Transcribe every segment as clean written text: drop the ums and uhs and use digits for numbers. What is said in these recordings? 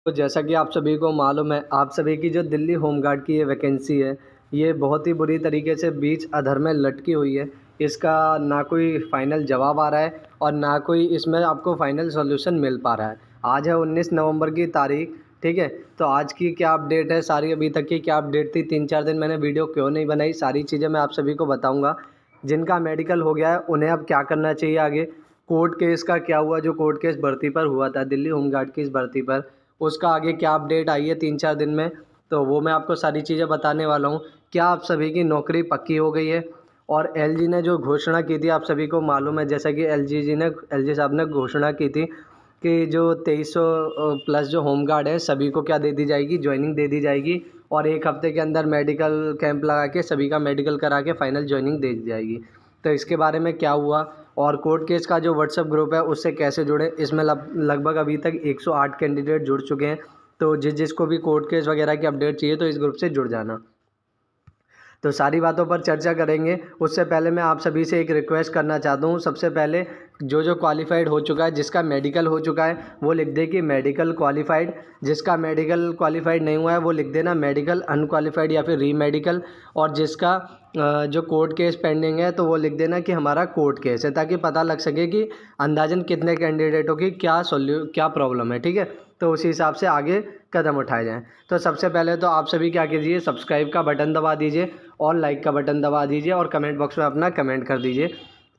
तो जैसा कि आप सभी को मालूम है, आप सभी की जो दिल्ली होमगार्ड की ये वैकेंसी है, ये बहुत ही बुरी तरीके से बीच अधर में लटकी हुई है। इसका ना कोई फ़ाइनल जवाब आ रहा है और ना कोई इसमें आपको फ़ाइनल सॉल्यूशन मिल पा रहा है। आज है 19 नवंबर की तारीख, ठीक है? तो आज की क्या अपडेट है, सारी अभी तक की क्या अपडेट थी, 3-4 दिन मैंने वीडियो क्यों नहीं बनाई, सारी चीज़ें मैं आप सभी को बताऊँगा। जिनका मेडिकल हो गया है, उन्हें अब क्या करना चाहिए आगे? कोर्ट केस का क्या हुआ, जो कोर्ट केस भर्ती पर हुआ था, दिल्ली होमगार्ड की इस भर्ती पर, उसका आगे क्या अपडेट आई है 3-4 दिन में, तो वो मैं आपको सारी चीज़ें बताने वाला हूँ। क्या आप सभी की नौकरी पक्की हो गई है? और एलजी ने जो घोषणा की थी, आप सभी को मालूम है, जैसा कि एलजी साहब ने घोषणा की थी कि जो 2300 प्लस जो होमगार्ड है, सभी को क्या दे दी जाएगी, जॉइनिंग दे दी जाएगी और 1 हफ़्ते के अंदर मेडिकल कैंप लगा के सभी का मेडिकल करा के फाइनल जॉइनिंग दे दी जाएगी। तो इसके बारे में क्या हुआ और कोर्ट केस का जो व्हाट्सएप ग्रुप है उससे कैसे जुड़ें, इसमें लगभग अभी तक 108 कैंडिडेट जुड़ चुके हैं। तो जिसको भी कोर्ट केस वगैरह की अपडेट चाहिए तो इस ग्रुप से जुड़ जाना। तो सारी बातों पर चर्चा करेंगे। उससे पहले मैं आप सभी से एक रिक्वेस्ट करना चाहता हूँ। सबसे पहले जो क्वालिफ़ाइड हो चुका है, जिसका मेडिकल हो चुका है, वो लिख दे कि मेडिकल क्वालिफ़ाइड। जिसका मेडिकल क्वालिफ़ाइड नहीं हुआ है, वो लिख देना मेडिकल अनक्वालिफ़ाइड या फिर री-मेडिकल। और जिसका जो कोर्ट केस पेंडिंग है, तो वो लिख देना कि हमारा कोर्ट केस है, ताकि पता लग सके कि अंदाज़न कितने कैंडिडेटों की क्या प्रॉब्लम है, ठीक है? तो उसी हिसाब से आगे कदम उठाए जाएँ। तो सबसे पहले तो आप सभी क्या कीजिए, सब्सक्राइब का बटन दबा दीजिए और लाइक का बटन दबा दीजिए और कमेंट बॉक्स में अपना कमेंट कर दीजिए।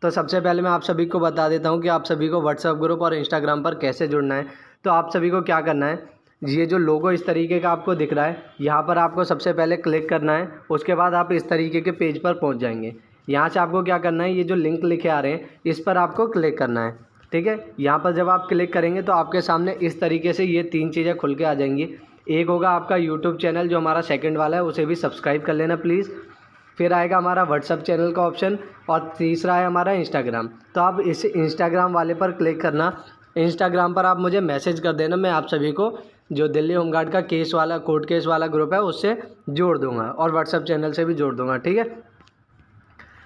तो सबसे पहले मैं आप सभी को बता देता हूँ कि आप सभी को व्हाट्सएप ग्रुप और इंस्टाग्राम पर कैसे जुड़ना है। तो आप सभी को क्या करना है, ये जो लोगो इस तरीके का आपको दिख रहा है, यहाँ पर आपको सबसे पहले क्लिक करना है। उसके बाद आप इस तरीके के पेज पर पहुँच जाएंगे। यहाँ से आपको क्या करना है, ये जो लिंक लिखे आ रहे हैं, इस पर आपको क्लिक करना है, ठीक है? यहाँ पर जब आप क्लिक करेंगे तो आपके सामने इस तरीके से ये 3 चीज़ें खुल के आ जाएंगी। एक होगा आपका यूट्यूब चैनल, जो हमारा सेकंड वाला है, उसे भी सब्सक्राइब कर लेना प्लीज़। फिर आएगा हमारा व्हाट्सअप चैनल का ऑप्शन और तीसरा है हमारा इंस्टाग्राम। तो आप इस इंस्टाग्राम वाले पर क्लिक करना। इंस्टाग्राम पर आप मुझे मैसेज कर देना, मैं आप सभी को जो दिल्ली होमगार्ड का केस वाला कोर्ट केस वाला ग्रुप है उससे जोड़ दूंगा और व्हाट्सअप चैनल से भी जोड़ दूंगा, ठीक है?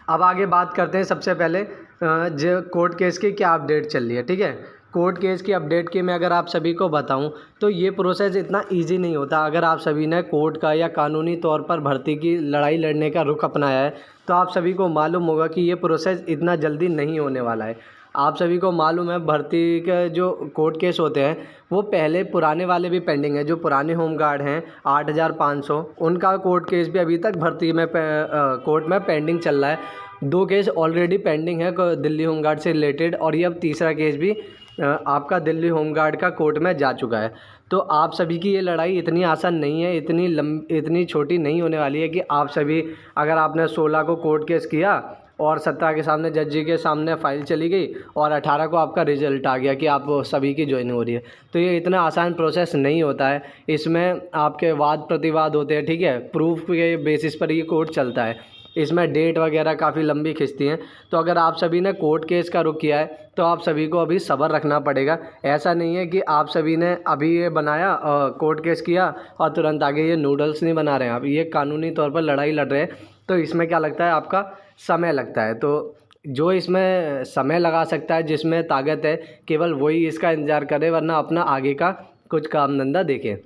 अब आगे बात करते हैं। सबसे पहले जो कोर्ट केस की क्या अपडेट चल रही है, ठीक है? कोर्ट केस की अपडेट की मैं अगर आप सभी को बताऊं तो ये प्रोसेस इतना इजी नहीं होता। अगर आप सभी ने कोर्ट का या कानूनी तौर पर भर्ती की लड़ाई लड़ने का रुख अपनाया है तो आप सभी को मालूम होगा कि ये प्रोसेस इतना जल्दी नहीं होने वाला है। आप सभी को मालूम है, भर्ती के जो कोर्ट केस होते हैं वो पहले पुराने वाले भी पेंडिंग है। जो पुराने होमगार्ड हैं 8500, उनका कोर्ट केस भी अभी तक भर्ती में कोर्ट में पेंडिंग चल रहा है। 2 केस ऑलरेडी पेंडिंग है दिल्ली होमगार्ड से रिलेटेड और ये अब तीसरा केस भी आपका दिल्ली होमगार्ड का कोर्ट में जा चुका है। तो आप सभी की ये लड़ाई इतनी आसान नहीं है, इतनी छोटी नहीं होने वाली है कि आप सभी, अगर आपने 16 को कोर्ट केस किया और 17 के सामने जज जी के सामने फ़ाइल चली गई और 18 को आपका रिजल्ट आ गया कि आप सभी की ज्वाइनिंग हो रही है, तो ये इतना आसान प्रोसेस नहीं होता है। इसमें आपके वाद प्रतिवाद होते हैं, ठीक है? प्रूफ के बेसिस पर ये कोर्ट चलता है। इसमें डेट वगैरह काफ़ी लंबी खिंचती हैं। तो अगर आप सभी ने कोर्ट केस का रुख किया है तो आप सभी को अभी सब्र रखना पड़ेगा। ऐसा नहीं है कि आप सभी ने अभी ये बनाया कोर्ट केस किया और तुरंत आगे, ये नूडल्स नहीं बना रहे हैं आप, ये कानूनी तौर पर लड़ाई लड़ रहे हैं। तो इसमें क्या लगता है, आपका समय लगता है। तो जो इसमें समय लगा सकता है, जिसमें ताकत है, केवल वही इसका इंतज़ार करे, वरना अपना आगे का कुछ काम धंधा देखे।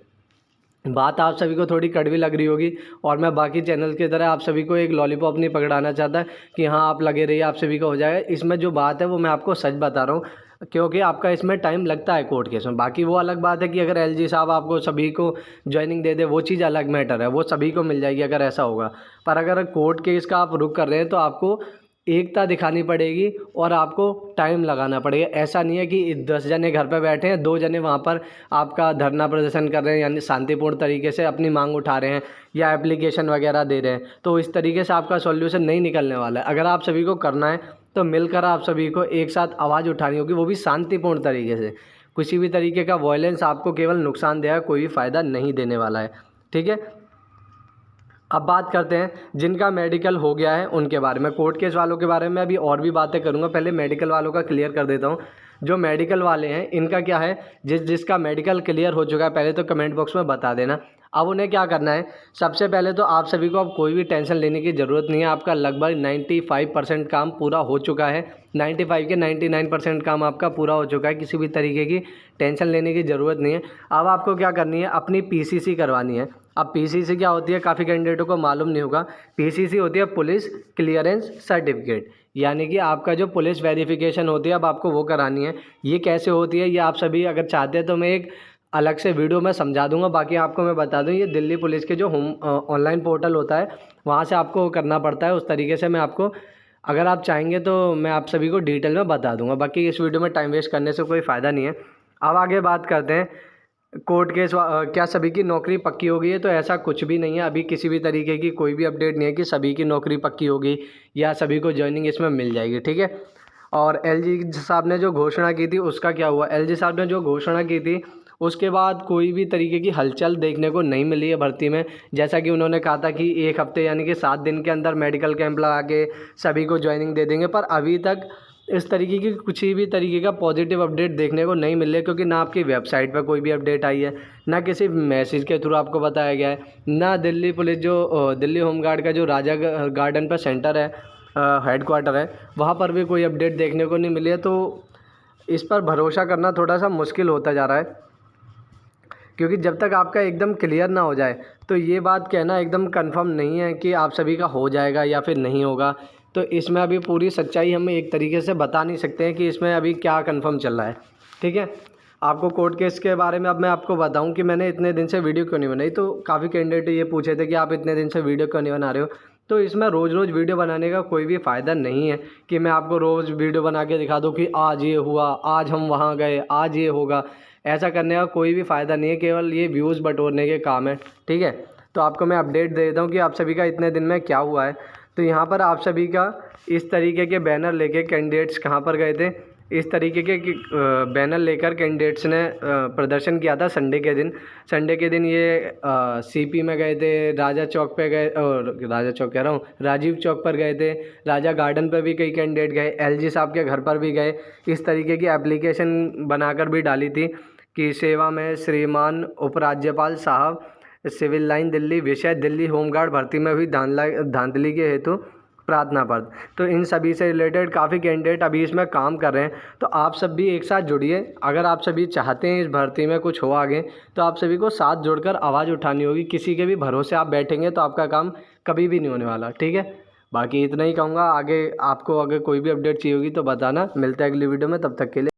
बात आप सभी को थोड़ी कड़वी लग रही होगी और मैं बाकी चैनल की तरह आप सभी को एक लॉलीपॉप नहीं पकड़ाना चाहता कि हाँ आप लगे रहिए, आप सभी का हो जाएगा। इसमें जो बात है वो मैं आपको सच बता रहा हूँ, क्योंकि आपका इसमें टाइम लगता है कोर्ट केस में। बाकी वो अलग बात है कि अगर एलजी साहब आपको सभी को ज्वाइनिंग दे दे, वो चीज़ अलग मैटर है, वो सभी को मिल जाएगी अगर ऐसा होगा। पर अगर कोर्ट केस का आप रुख कर रहे हैं तो आपको एकता दिखानी पड़ेगी और आपको टाइम लगाना पड़ेगा। ऐसा नहीं है कि 10 जने घर पे बैठे हैं, 2 जने वहाँ पर आपका धरना प्रदर्शन कर रहे हैं, यानी शांतिपूर्ण तरीके से अपनी मांग उठा रहे हैं या एप्लीकेशन वगैरह दे रहे हैं, तो इस तरीके से आपका सॉल्यूशन नहीं निकलने वाला है। अगर आप सभी को करना है तो मिलकर आप सभी को एक साथ आवाज़ उठानी होगी, वो भी शांतिपूर्ण तरीके से। किसी भी तरीके का वॉयलेंस आपको केवल नुकसान देगा, कोई फ़ायदा नहीं देने वाला है, ठीक है? अब बात करते हैं जिनका मेडिकल हो गया है उनके बारे में। कोर्ट केस वालों के बारे में अभी और भी बातें करूंगा, पहले मेडिकल वालों का क्लियर कर देता हूं। जो मेडिकल वाले हैं इनका क्या है, जिसका मेडिकल क्लियर हो चुका है, पहले तो कमेंट बॉक्स में बता देना। अब उन्हें क्या करना है, सबसे पहले तो आप सभी को अब कोई भी टेंशन लेने की ज़रूरत नहीं है। आपका लगभग 95% काम पूरा हो चुका है। 95 के 99% काम आपका पूरा हो चुका है। किसी भी तरीके की टेंशन लेने की ज़रूरत नहीं है। अब आपको क्या करनी है, अपनी पीसीसी करवानी है। अब पीसीसी क्या होती है, काफ़ी कैंडिडेटों को मालूम नहीं होगा। पीसीसी होती है पुलिस क्लियरेंस सर्टिफिकेट, यानी कि आपका जो पुलिस वेरिफिकेशन होती है, अब आपको वो करानी है। ये कैसे होती है, ये आप सभी अगर चाहते हैं तो मैं एक अलग से वीडियो में समझा दूंगा। बाकी आपको मैं बता दूं, ये दिल्ली पुलिस के जो होम ऑनलाइन पोर्टल होता है, वहाँ से आपको करना पड़ता है। उस तरीके से मैं आपको, अगर आप चाहेंगे तो मैं आप सभी को डिटेल में बता दूंगा। बाकी इस वीडियो में टाइम वेस्ट करने से कोई फ़ायदा नहीं है। अब आगे बात करते हैं, कोर्ट केस क्या सभी की नौकरी पक्की हो गई है, तो ऐसा कुछ भी नहीं है। अभी किसी भी तरीके की कोई भी अपडेट नहीं है कि सभी की नौकरी पक्की होगी या सभी को ज्वाइनिंग इसमें मिल जाएगी, ठीक है। और एलजी साहब ने जो घोषणा की थी उसका क्या हुआ, एलजी साहब ने जो घोषणा की थी उसके बाद कोई भी तरीके की हलचल देखने को नहीं मिली है भर्ती में। जैसा कि उन्होंने कहा था कि 1 हफ्ते यानी कि 7 दिन के अंदर मेडिकल कैंप लगा के सभी को ज्वाइनिंग दे देंगे, पर अभी तक इस तरीके की कुछ भी तरीके का पॉजिटिव अपडेट देखने को नहीं मिल रहा है। क्योंकि ना आपकी वेबसाइट पर कोई भी अपडेट आई है, ना किसी मैसेज के थ्रू आपको बताया गया है, ना दिल्ली पुलिस जो दिल्ली होमगार्ड का जो राजा गार्डन पर सेंटर है, हेडक्वार्टर है, वहाँ पर भी कोई अपडेट देखने को नहीं मिली है। तो इस पर भरोसा करना थोड़ा सा मुश्किल होता जा रहा है, क्योंकि जब तक आपका एकदम क्लियर ना हो जाए तो ये बात कहना एकदम कंफर्म नहीं है कि आप सभी का हो जाएगा या फिर नहीं होगा। तो इसमें अभी पूरी सच्चाई हम एक तरीके से बता नहीं सकते हैं कि इसमें अभी क्या कंफर्म चल रहा है, ठीक है। आपको कोर्ट केस के बारे में अब मैं आपको बताऊं कि मैंने इतने दिन से वीडियो क्यों नहीं बनाई। तो काफ़ी कैंडिडेट ये पूछे थे कि आप इतने दिन से वीडियो क्यों नहीं बना रहे हो। तो इसमें रोज़ रोज़ वीडियो बनाने का कोई भी फ़ायदा नहीं है कि मैं आपको रोज़ वीडियो बना के दिखा दूँ कि आज ये हुआ, आज हम वहाँ गए, आज ये होगा। ऐसा करने का कोई भी फ़ायदा नहीं है, केवल ये व्यूज़ बटोरने के काम है, ठीक है। तो आपको मैं अपडेट दे देता हूँ कि आप सभी का इतने दिन में क्या हुआ है। तो यहाँ पर आप सभी का इस तरीके के बैनर लेके कैंडिडेट्स कहाँ पर गए थे, इस तरीके के बैनर लेकर कैंडिडेट्स ने प्रदर्शन किया था संडे के दिन। संडे के दिन ये सीपी में गए थे, राजा चौक पे गए, और राजा चौक कह रहा हूँ, राजीव चौक पर गए थे, राजा गार्डन पर भी कई कैंडिडेट गए, एलजी साहब के घर पर भी गए। इस तरीके की एप्लीकेशन बनाकर भी डाली थी कि सेवा में श्रीमान उपराज्यपाल साहब, सिविल लाइन दिल्ली, विषय दिल्ली होमगार्ड भर्ती में हुई धांधली के हेतु प्रार्थना पत्र। तो इन सभी से रिलेटेड काफ़ी कैंडिडेट अभी इसमें काम कर रहे हैं। तो आप सब भी एक साथ जुड़िए। अगर आप सभी चाहते हैं इस भर्ती में कुछ हो आगे, तो आप सभी को साथ जुड़कर आवाज़ उठानी होगी। किसी के भी भरोसे आप बैठेंगे तो आपका काम कभी भी नहीं होने वाला, ठीक है। बाकी इतना ही कहूँगा। आगे आपको अगर कोई भी अपडेट चाहिए होगी तो बताना। मिलता है अगली वीडियो में, तब तक के लिए।